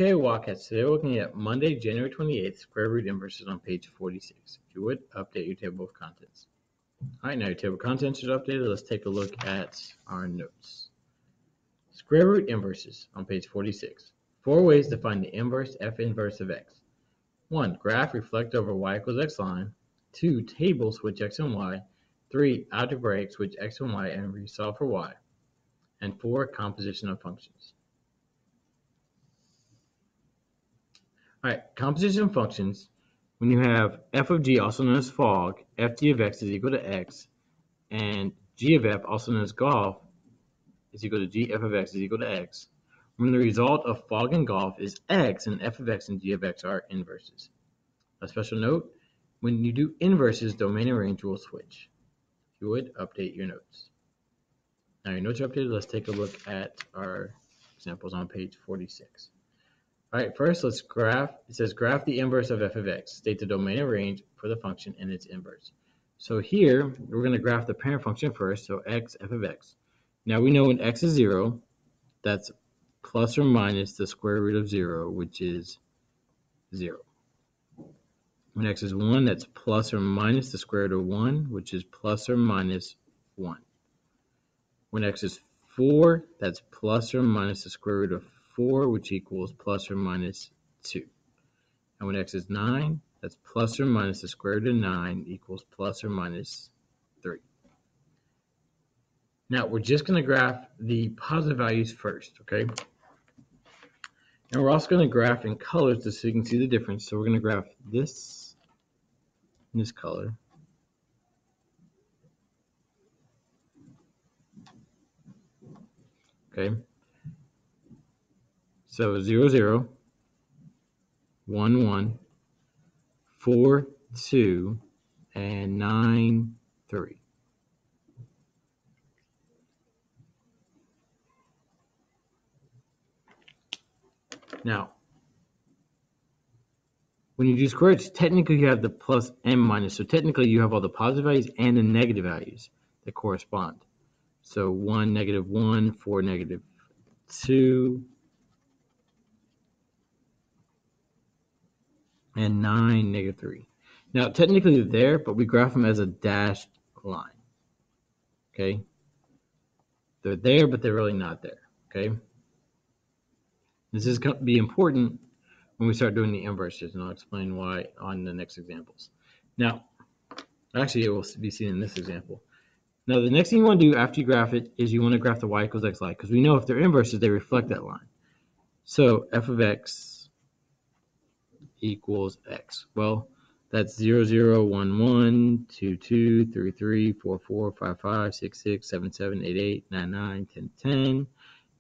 Okay, Wildcats, today we're looking at Monday, January 28th, square root inverses on page 46. If you would, update your table of contents. All right, now your table of contents is updated. Let's take a look at our notes. Square root inverses on page 46. 4 ways to find the inverse f inverse of x. 1. Graph reflect over y equals x line. 2. Table switch x and y. 3. Algebraic switch x and y and resolve for y. And 4. Composition of functions. All right, composition of functions, when you have f of g, also known as fog, fg of x is equal to x, and g of f, also known as golf, is equal to g f of x is equal to x, when the result of fog and golf is x, and f of x and g of x are inverses. A special note, when you do inverses, domain and range will switch. If you would, update your notes. Now your notes are updated. Let's take a look at our examples on page 46. All right, first let's graph. It says graph the inverse of f of x. State the domain and range for the function and its inverse. So here we're going to graph the parent function first, so x f of x. Now we know when x is 0, that's plus or minus the square root of 0, which is 0. When x is 1, that's plus or minus the square root of 1, which is plus or minus 1. When x is 4, that's plus or minus the square root of 4, which equals plus or minus 2. And when x is 9, that's plus or minus the square root of 9 equals plus or minus 3. Now, we're just going to graph the positive values first, okay? And we're also going to graph in colors so you can see the difference. So we're going to graph this in this color. Okay? So 0, 0, 1, 1, 4, 2, and 9, 3. Now, when you do squares, technically you have the plus and minus. So technically you have all the positive values and the negative values that correspond. So 1, negative 1, 4, negative 2, and 9, negative 3. Now, technically they're there, but we graph them as a dashed line. Okay? They're there, but they're really not there. Okay? This is going to be important when we start doing the inverses, and I'll explain why on the next examples. Now, actually, it will be seen in this example. Now, the next thing you want to do after you graph it is you want to graph the y equals x line, because we know if they're inverses, they reflect that line. So f of x equals x. Well, that's 0, 0, 1, 1, 2, 2, 3, 3, 4, 4, 5, 5, 6, 6, 7, 7, 8, 8, 9, 9, 10, 10,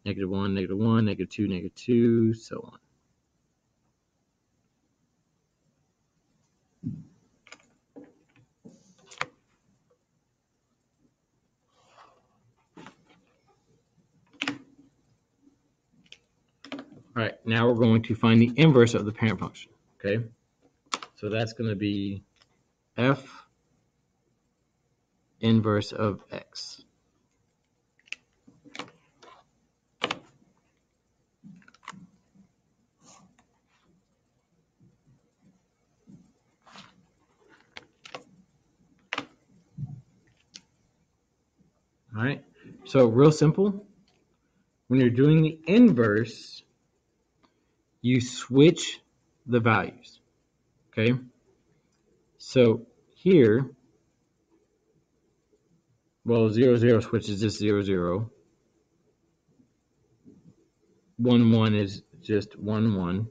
negative 1, negative 1, negative 2, so on. All right, now we're going to find the inverse of the parent function, okay? So that's going to be f inverse of x. All right, so real simple. When you're doing the inverse, you switch the values, okay? So here, well, 0, 0 switches just 0, 0. 1, 1 is just 1, 1.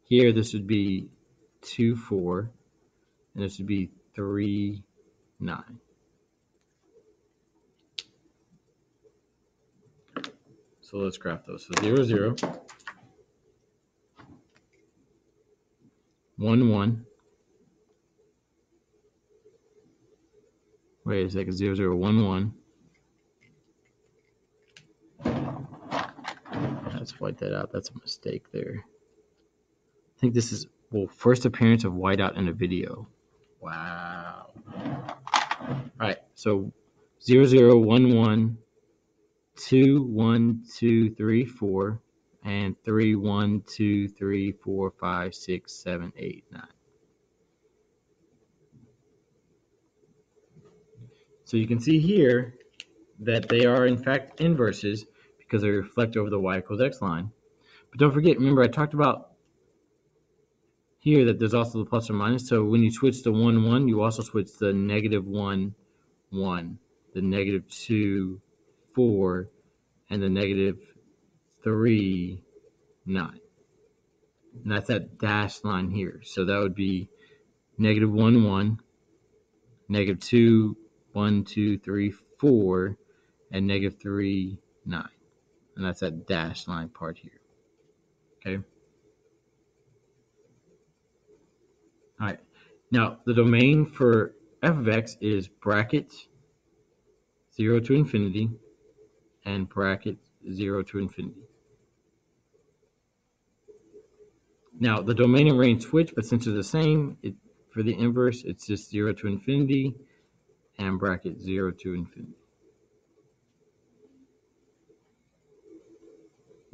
Here, this would be 2, 4, and this would be 3, 9. So let's graph those. So 0, 0, 1, 1. Wait a second, 0, 0, 1, 1. Let's white that out. That's a mistake there. I think this is, well, first appearance of whiteout in a video. Wow. All right, so 0, 0, 1, 1, 2, 1, 2, 3, 4, and 3, 1, 2, 3, 4, 5, 6, 7, 8, 9. So you can see here that they are in fact inverses because they reflect over the y equals x line. But don't forget, remember I talked about here that there's also the plus or minus. So when you switch the 1, 1, you also switch the negative 1, 1, the negative 2, 4, and the negative 3, 9. And that's that dashed line here. So that would be negative 1, 1, negative 2, 1, 2, 3, 4, and negative 3, 9. And that's that dashed line part here. Okay. All right. Now, the domain for f of x is bracket 0 to infinity and bracket 0 to infinity. Now, the domain and range switch, but since they're the same, for the inverse, it's just 0 to infinity and bracket 0 to infinity.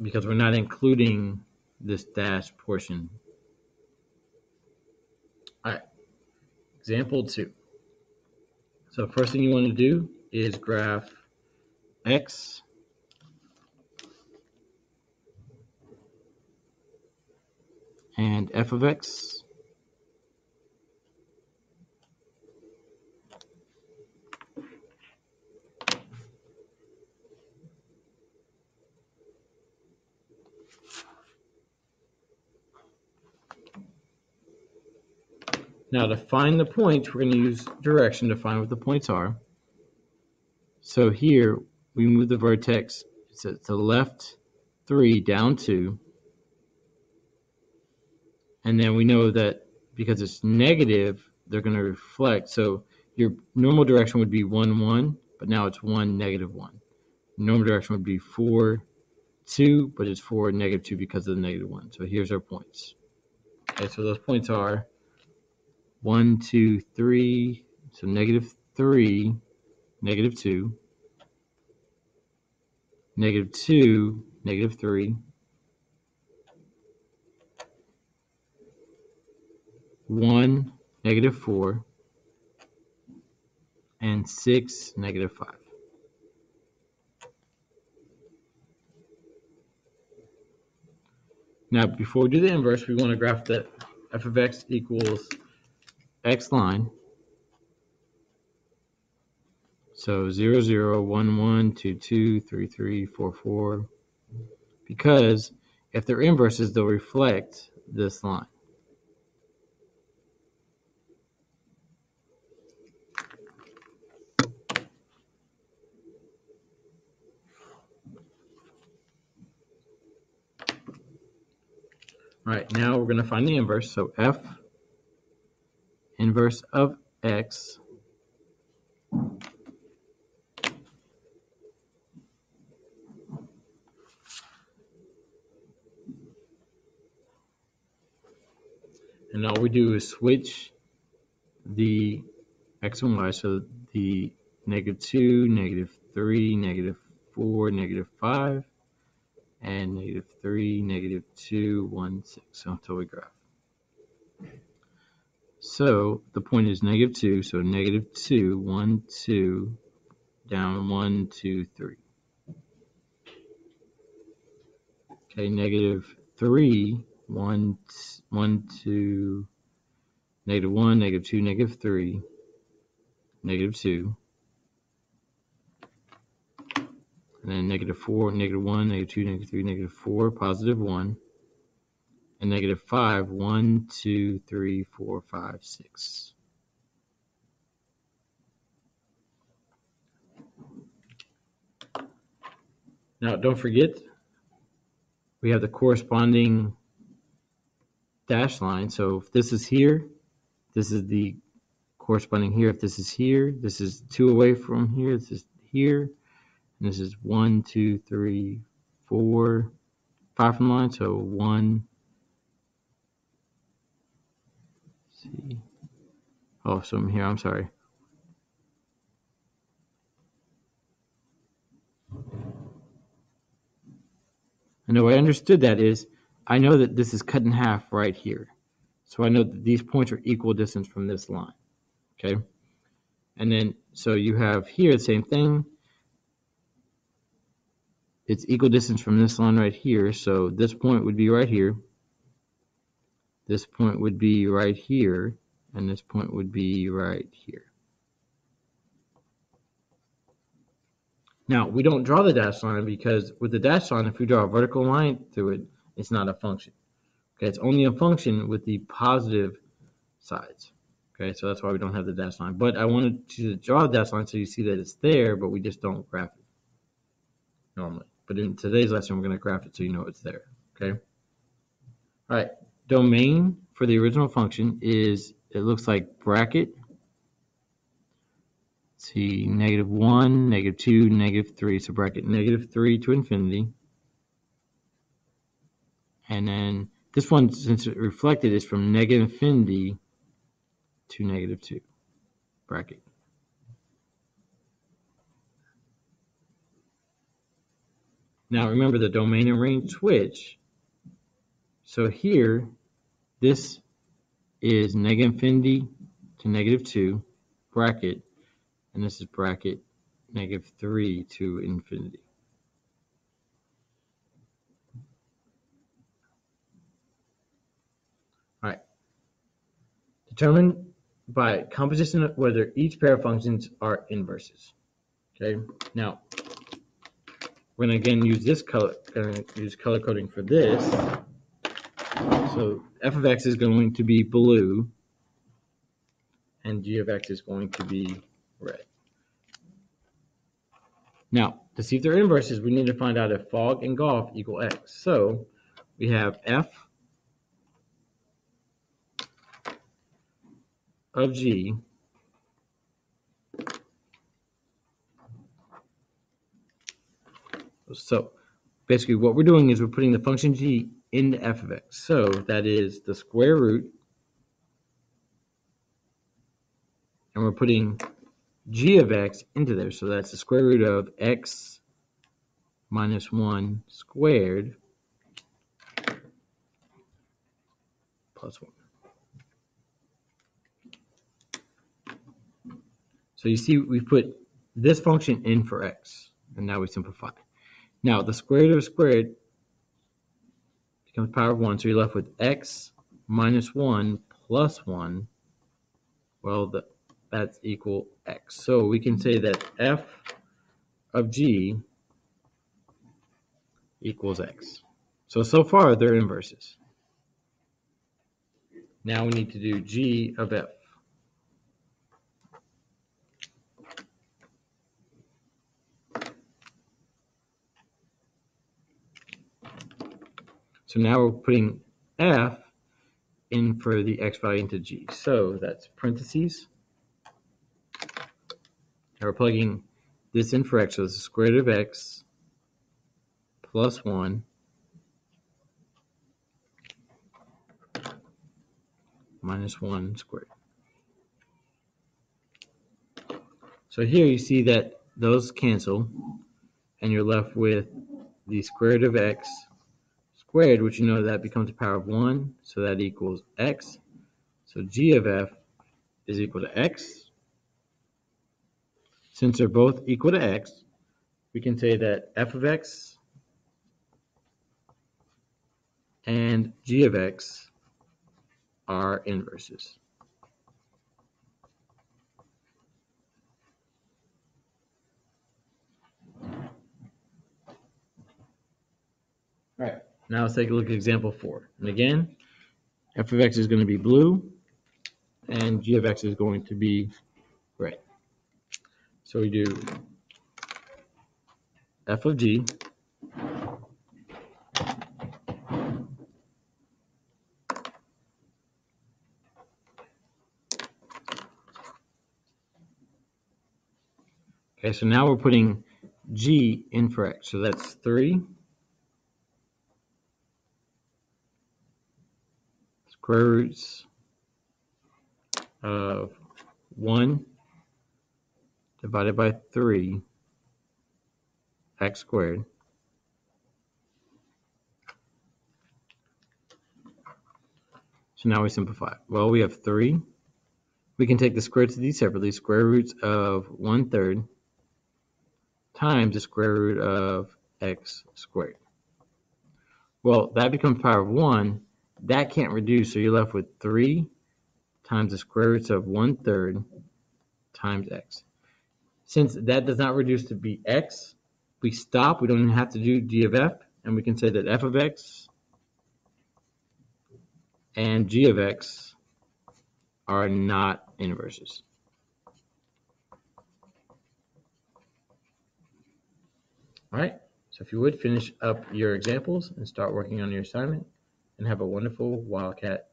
Because we're not including this dash portion. All right, example 2. So first thing you want to do is graph x and f of x. Now to find the points, we're going to use direction to find what the points are. So here we move the vertex to the left 3 down 2. And then we know that because it's negative, they're going to reflect. So your normal direction would be 1, 1, but now it's 1, negative 1. Normal direction would be 4, 2, but it's 4, negative 2 because of the negative 1. So here's our points. Okay, so those points are 1, 2, 3, so negative 3, negative 2, negative 2, negative 3, 1, negative 4, and 6, negative 5. Now, before we do the inverse, we want to graph that f of x equals x line. So 0, 0, 1, 1, 2, 2, 3, 3, 4, 4. Because if they're inverses, they'll reflect this line. All right, now we're going to find the inverse. So f inverse of x and all we do is switch the x and y, so the negative 2, negative 3, negative 4, negative 5, and negative 3, negative 2, 1, 6, so until we graph. So the point is negative 2, so negative 2, 1, 2, down 1, 2, 3. Okay, negative 3, 1, 1, 2, negative 1, negative 2, negative 3, negative 2, and then negative 4, negative 1, negative 2, negative 3, negative 4, positive 1, and negative 5, 1, 2, 3, 4, 5, 6. Now, don't forget, we have the corresponding dash line. So if this is here, this is the corresponding here. If this is here, this is 2 away from here. This is here. And this is 1, 2, 3, 4, 5 from the line. So 1. See. Oh, so I'm here. I'm sorry. And the way I understood that is I know that this is cut in half right here. So I know that these points are equal distance from this line. Okay. And then, so you have here the same thing. It's equal distance from this line right here. So this point would be right here. This point would be right here. And this point would be right here. Now, we don't draw the dashed line because with the dashed line, if we draw a vertical line through it, it's not a function. Okay, it's only a function with the positive sides. Okay, so that's why we don't have the dashed line. But I wanted to draw the dashed line so you see that it's there, but we just don't graph it normally. But in today's lesson, we're going to graph it so you know it's there. Okay. All right. Domain for the original function is, it looks like bracket. Let's see, -1, -2, -3. So bracket -3 to infinity. And then this one, since it reflected, is from -infinity to -2 bracket. Now remember the domain and range switch. So here, this is -infinity to -2 bracket, and this is bracket -3 to infinity. All right. Determine by composition of whether each pair of functions are inverses. Okay. Now we're going to again use this color. Use color coding for this. So f of x is going to be blue, and g of x is going to be red. Now, to see if they're inverses, we need to find out if fog and golf equal x. So we have f of g so basically what we're doing is we're putting the function g into f of x. So that is the square root, and we're putting g of x into there. So that's the square root of x minus 1 squared plus 1. So you see we've put this function in for x, and now we simplify. Now the square root of squared becomes power of 1, so you're left with x minus 1 plus 1. Well, that's equal x. So we can say that f of g equals x. So far they're inverses. Now we need to do g of f. So now we're putting f in for the x value into g. So that's parentheses. Now we're plugging this in for x. So it's the square root of x plus 1 minus 1 squared. So here you see that those cancel, and you're left with the square root of x squared, which you know that becomes the power of 1, so that equals x. So g of f is equal to x. Since they're both equal to x, we can say that f of x and g of x are inverses. All right, now let's take a look at example 4. And again, f of x is going to be blue, and g of x is going to be red. So we do f of g Okay, so now we're putting g in for x. So that's 3 square roots of 1 divided by 3 x squared So now we simplify. Well, we have 3. We can take the square roots of these separately. Square roots of 1/3 times the square root of x squared. Well, that becomes power of 1. That can't reduce, so you're left with 3 times the square roots of 1/3 times x. Since that does not reduce to be x, we stop. We don't even have to do g of f, and we can say that f of x and g of x are not inverses. All right, so if you would finish up your examples and start working on your assignment, and have a wonderful Wildcat